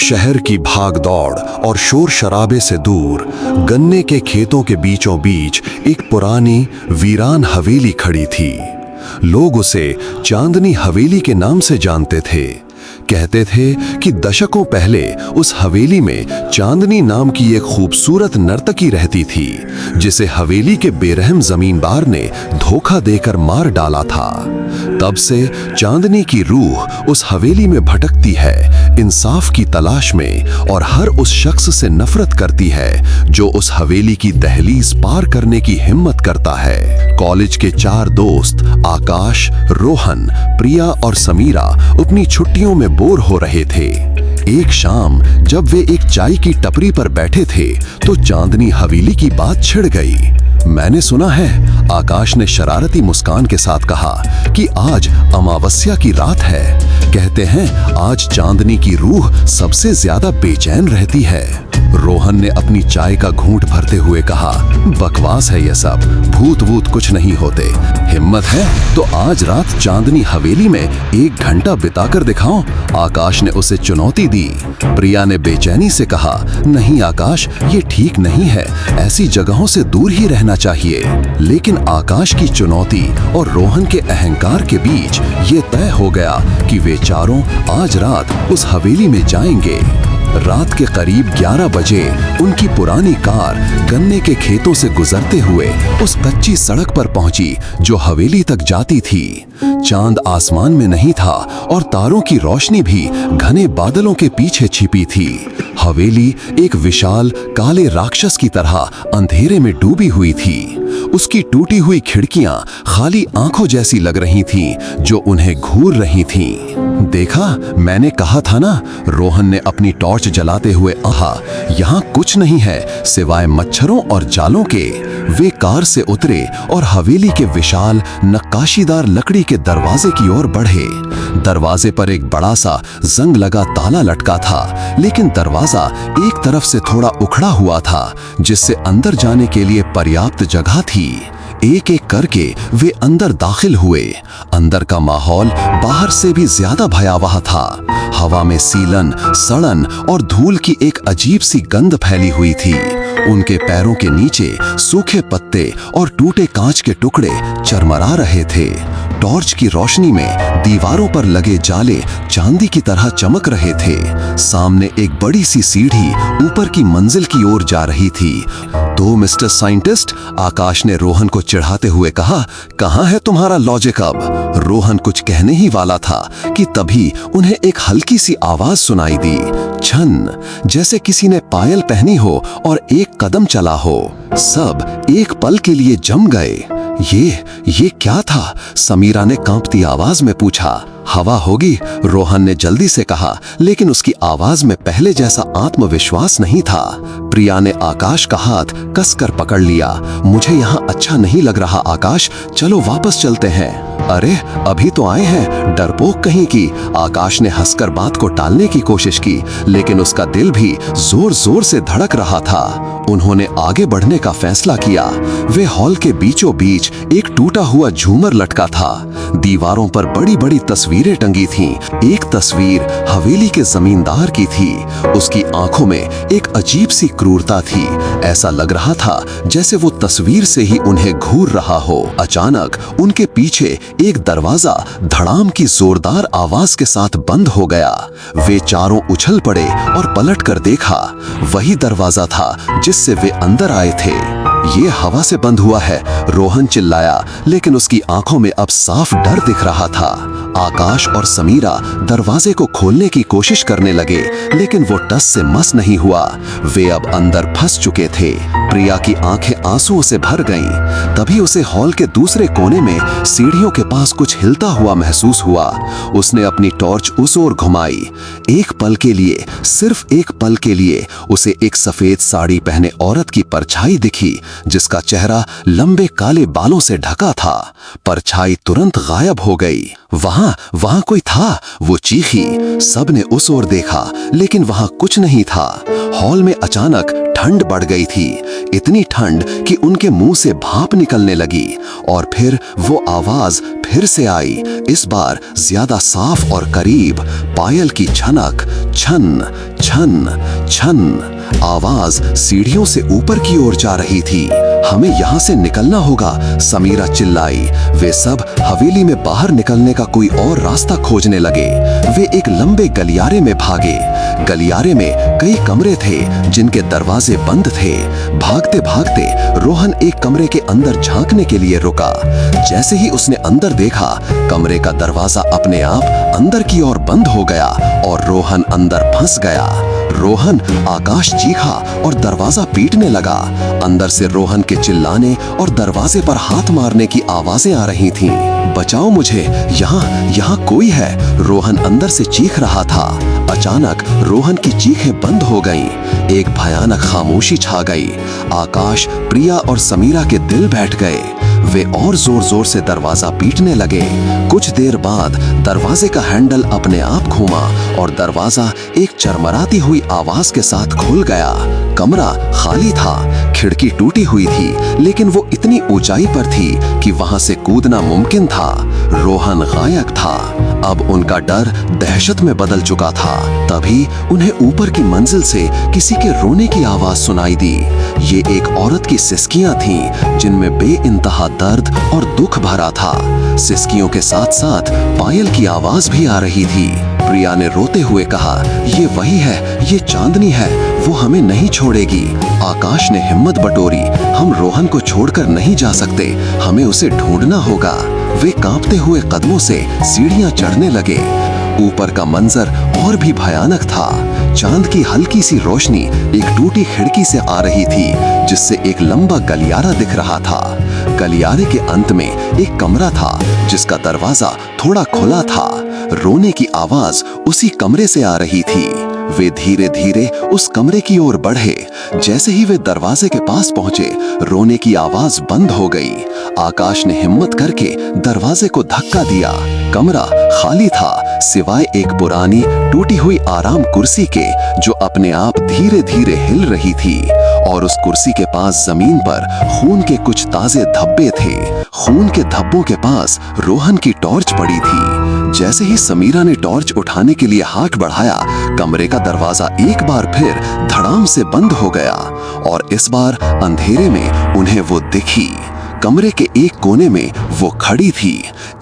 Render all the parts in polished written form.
शहर की भागदौड़ और शोर शराबे से दूर गन्ने के खेतों के बीचों बीच एक पुरानी वीरान हवेली खड़ी थी। लोग उसे चांदनी हवेली के नाम से जानते थे। कहते थे कि दशकों पहले उस हवेली में चांदनी नाम की एक खूबसूरत नर्तकी रहती थी, जिसे हवेली के बेरहम जमींदार ने धोखा देकर मार डाला था। तब से चांदनी की रूह उस हवेली में भटकती है, इंसाफ की तलाश में, और हर उस शख्स से नफरत करती है जो उस हवेली की दहलीज पार करने की हिम्मत करता है। कॉलेज के 4 दोस्त आकाश, रोहन, प्रिया और समीरा अपनी छुट्टियों में बोर हो रहे थे। एक शाम जब वे एक चाय की टपरी पर बैठे थे तो चांदनी हवेली की बात छिड़ गई। मैंने सुना है, आकाश ने शरारती मुस्कान के साथ कहा, कि आज अमावस्या की रात है। कहते हैं आज चांदनी की रूह सबसे ज्यादा बेचैन रहती है। रोहन ने अपनी चाय का घूंट भरते हुए कहा, बकवास है ये सब, भूत वूत कुछ नहीं होते। हिम्मत है तो आज रात चांदनी हवेली में 1 घंटा बिताकर दिखाओ। आकाश ने उसे चुनौती दी। प्रिया ने बेचैनी से कहा, नहीं आकाश, ये ठीक नहीं है, ऐसी जगहों से दूर ही रहना चाहिए। लेकिन आकाश की चुनौती और रोहन के अहंकार के बीच ये तय हो गया कि वे चारों आज रात उस हवेली में जाएंगे। रात के करीब 11 बजे उनकी पुरानी कार गन्ने के खेतों से गुजरते हुए उस कच्ची सड़क पर पहुंची जो हवेली तक जाती थी। चांद आसमान में नहीं था और तारों की रोशनी भी घने बादलों के पीछे छिपी थी। हवेली एक विशाल काले राक्षस की तरह अंधेरे में डूबी हुई थी। उसकी टूटी हुई खिड़कियां खाली आंखों जैसी लग रही थीं, जो उन्हें घूर रही थीं। देखा, मैंने कहा था ना, रोहन ने अपनी टॉर्च जलाते हुए कहा, यहाँ कुछ नहीं है सिवाय मच्छरों और जालों के। वे कार से उतरे और हवेली के विशाल नक्काशीदार लकड़ी के दरवाजे की ओर बढ़े। दरवाजे पर एक बड़ा सा जंग लगा ताला लटका था, लेकिन दरवाजा एक तरफ से थोड़ा उखड़ा हुआ था, जिससे अंदर जाने के लिए पर्याप्त जगह थी। एक एक करके वे अंदर दाखिल हुए। अंदर का माहौल बाहर से भी ज्यादा भयावह था। हवा में सीलन, सड़न और धूल की एक अजीब सी गंध फैली हुई थी। उनके पैरों के नीचे सूखे पत्ते और टूटे कांच के टुकड़े चरमरा रहे थे। टॉर्च की रोशनी में दीवारों पर लगे जाले चांदी की तरह चमक रहे थे। सामने एक बड़ी सी सीढ़ी ऊपर की मंजिल की ओर जा रही थी। तो मिस्टर साइंटिस्ट, आकाश ने रोहन को चिढ़ाते हुए कहा, कहाँ है तुम्हारा लॉजिक अब? रोहन कुछ कहने ही वाला था कि तभी उन्हें एक हल्की सी आवाज सुनाई दी, छन, जैसे किसी ने पायल पहनी हो और एक कदम चला हो। सब एक पल के लिए जम गए। ये क्या था? समीरा ने कांपती आवाज में पूछा। हवा होगी, रोहन ने जल्दी से कहा, लेकिन उसकी आवाज में पहले जैसा आत्मविश्वास नहीं था। प्रिया ने आकाश का हाथ कसकर पकड़ लिया। मुझे यहाँ अच्छा नहीं लग रहा आकाश, चलो वापस चलते हैं। अरे अभी तो आए हैं, डरपोक कहीं की। आकाश ने हंसकर बात को टालने की कोशिश की, लेकिन उसका दिल भी जोर जोर से धड़क रहा था। उन्होंने आगे बढ़ने का फैसला किया। वे हॉल के बीचों बीच एक टूटा हुआ झूमर लटका था। दीवारों पर बड़ी बड़ी तस्वीरें टंगी थीं। एक तस्वीर हवेली के जमींदार की थी। उसकी आंखों में एक अजीब सी क्रूरता थी। ऐसा लग रहा था जैसे वो तस्वीर से ही उन्हें घूर रहा हो। अचानक उनके पीछे एक दरवाजा धड़ाम की जोरदार आवाज के साथ बंद हो गया। वे चारों उछल पड़े और पलट कर देखा, वही दरवाजा था जिससे वे अंदर आए थे। ये हवा से बंद हुआ है, रोहन चिल्लाया, लेकिन उसकी आंखों में अब साफ डर दिख रहा था। आकाश और समीरा दरवाजे को खोलने की कोशिश करने लगे, लेकिन वो टस से मस नहीं हुआ। वे अब अंदर फंस चुके थे। प्रिया की आंखें आंसुओं से भर गईं। तभी उसे हॉल के दूसरे कोने में सीढ़ियों के पास कुछ हिलता हुआ महसूस हुआ। उसने अपनी टॉर्च उस ओर घुमाई। एक पल के लिए, सिर्फ एक पल के लिए, उसे एक सफेद साड़ी पहने औरत की परछाई दिखी, जिसका चेहरा लंबे काले बालों से ढका था। परछाई तुरंत गायब हो गई। वहां कोई था, वो चीखी। सबने उस ओर देखा, लेकिन वहां कुछ नहीं था। हॉल में अचानक ठंड बढ़ गई थी, इतनी ठंड कि उनके मुंह से भाप निकलने लगी। और फिर वो आवाज फिर से आई, इस बार ज्यादा साफ और करीब, पायल की छनक, छन छन छन। आवाज सीढ़ियों से ऊपर की ओर जा रही थी। हमें यहाँ से निकलना होगा, समीरा चिल्लाई। वे सब हवेली में बाहर निकलने का कोई और रास्ता खोजने लगे। वे एक लंबे गलियारे में भागे। गलियारे में कई कमरे थे जिनके दरवाजे बंद थे। भागते भागते रोहन एक कमरे के अंदर झांकने के लिए रुका। जैसे ही उसने अंदर देखा, कमरे का दरवाजा अपने आप अंदर की ओर बंद हो गया और रोहन अंदर फंस गया। रोहन, आकाश चीखा और दरवाजा पीटने लगा। अंदर से रोहन के चिल्लाने और दरवाजे पर हाथ मारने की आवाजें आ रही थीं। बचाओ मुझे, यहाँ कोई है, रोहन अंदर से चीख रहा था। अचानक रोहन की चीखें बंद हो गईं। एक भयानक खामोशी छा गई। आकाश, प्रिया और समीरा के दिल बैठ गए। वे और जोर जोर से दरवाजा पीटने लगे। कुछ देर बाद दरवाजे का हैंडल अपने आप घूमा और दरवाजा एक चरमराती हुई आवाज के साथ खुल गया। कमरा खाली था, खिड़की टूटी हुई थी, लेकिन वो इतनी ऊंचाई पर थी कि वहां से कूदना मुमकिन था। रोहन गायब था। अब उनका डर दहशत में बदल चुका था। तभी उन्हें ऊपर की मंजिल से किसी के रोने की आवाज सुनाई दी। ये एक औरत की सिसकियां थीं, जिनमें बेइंतहा दर्द और दुख भरा था। सिसकियों के साथ साथ पायल की आवाज भी आ रही थी। प्रिया ने रोते हुए कहा, ये वही है, ये चांदनी है, वो हमें नहीं छोड़ेगी। आकाश ने हिम्मत बटोरी, हम रोहन को छोड़कर नहीं जा सकते, हमें उसे ढूंढना होगा। वे कांपते हुए कदमों से सीढ़ियां चढ़ने लगे। ऊपर का मंजर और भी भयानक था। चांद की हल्की सी रोशनी एक टूटी खिड़की से आ रही थी, जिससे एक लंबा गलियारा दिख रहा था। गलियारे के अंत में एक कमरा था, जिसका दरवाजा थोड़ा खुला था। रोने की आवाज उसी कमरे से आ रही थी। वे धीरे धीरे उस कमरे की ओर बढ़े। जैसे ही वे दरवाजे के पास पहुंचे, रोने की आवाज बंद हो गई। आकाश ने हिम्मत करके दरवाजे को धक्का दिया। कमरा खाली था, सिवाय एक पुरानी टूटी हुई आराम कुर्सी के, जो अपने आप धीरे धीरे हिल रही थी। और उस कुर्सी के पास जमीन पर खून के कुछ ताजे धब्बे थे। खून के धब्बों के पास रोहन की टॉर्च पड़ी थी। जैसे ही समीरा ने टॉर्च उठाने के लिए हाथ बढ़ाया, कमरे का दरवाजा एक बार फिर धड़ाम से बंद हो गया। और इस बार अंधेरे में उन्हें वो दिखी। कमरे के एक कोने में वो खड़ी थी,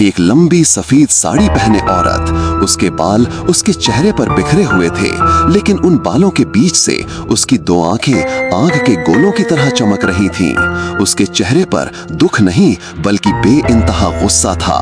एक लंबी सफेद साड़ी पहने औरत। उसके बाल उसके चेहरे पर बिखरे हुए थे, लेकिन उन बालों के बीच से उसकी दो आंखें आग के गोलों की तरह चमक रही थीं। उसके चेहरे पर दुख नहीं, बल्कि बेइंतहा गुस्सा था।